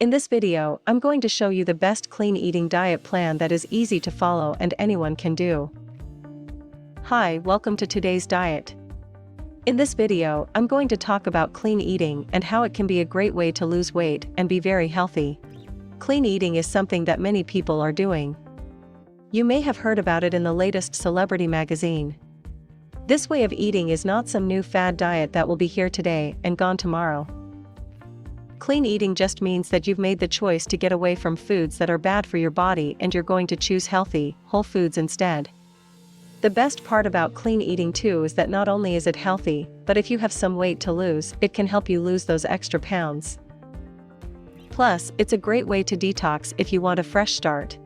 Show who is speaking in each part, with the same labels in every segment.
Speaker 1: In this video, I'm going to show you the best clean eating diet plan that is easy to follow and anyone can do. Hi, welcome to today's diet. In this video, I'm going to talk about clean eating and how it can be a great way to lose weight and be very healthy. Clean eating is something that many people are doing. You may have heard about it in the latest celebrity magazine. This way of eating is not some new fad diet that will be here today and gone tomorrow. Clean eating just means that you've made the choice to get away from foods that are bad for your body and you're going to choose healthy, whole foods instead. The best part about clean eating too is that not only is it healthy, but if you have some weight to lose, it can help you lose those extra pounds. Plus, it's a great way to detox if you want a fresh start.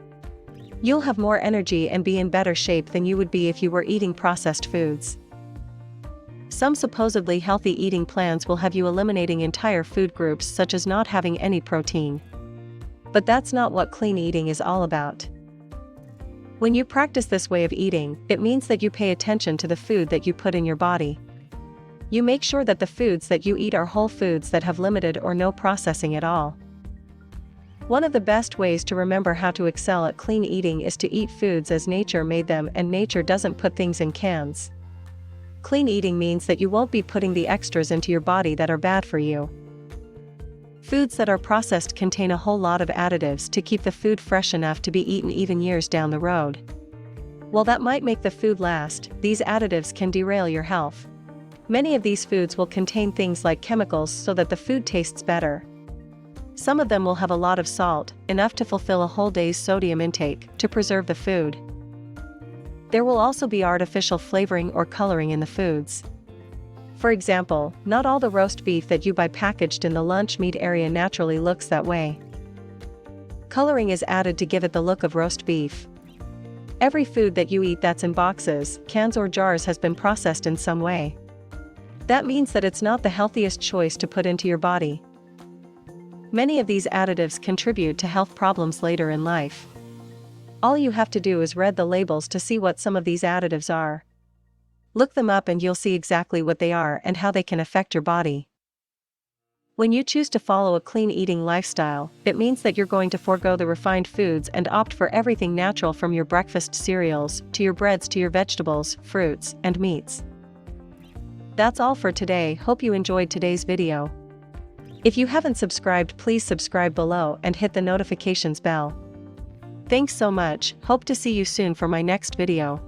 Speaker 1: You'll have more energy and be in better shape than you would be if you were eating processed foods. Some supposedly healthy eating plans will have you eliminating entire food groups such as not having any protein. But that's not what clean eating is all about. When you practice this way of eating, it means that you pay attention to the food that you put in your body. You make sure that the foods that you eat are whole foods that have limited or no processing at all. One of the best ways to remember how to excel at clean eating is to eat foods as nature made them, and nature doesn't put things in cans. Clean eating means that you won't be putting the extras into your body that are bad for you. Foods that are processed contain a whole lot of additives to keep the food fresh enough to be eaten even years down the road. While that might make the food last, these additives can derail your health. Many of these foods will contain things like chemicals so that the food tastes better. Some of them will have a lot of salt, enough to fulfill a whole day's sodium intake, to preserve the food. There will also be artificial flavoring or coloring in the foods. For example, not all the roast beef that you buy packaged in the lunch meat area naturally looks that way. Coloring is added to give it the look of roast beef. Every food that you eat that's in boxes, cans or jars has been processed in some way. That means that it's not the healthiest choice to put into your body. Many of these additives contribute to health problems later in life. All you have to do is read the labels to see what some of these additives are. Look them up and you'll see exactly what they are and how they can affect your body. When you choose to follow a clean eating lifestyle, it means that you're going to forego the refined foods and opt for everything natural, from your breakfast cereals, to your breads, to your vegetables, fruits, and meats. That's all for today. Hope you enjoyed today's video. If you haven't subscribed, please subscribe below and hit the notifications bell. Thanks so much. Hope to see you soon for my next video.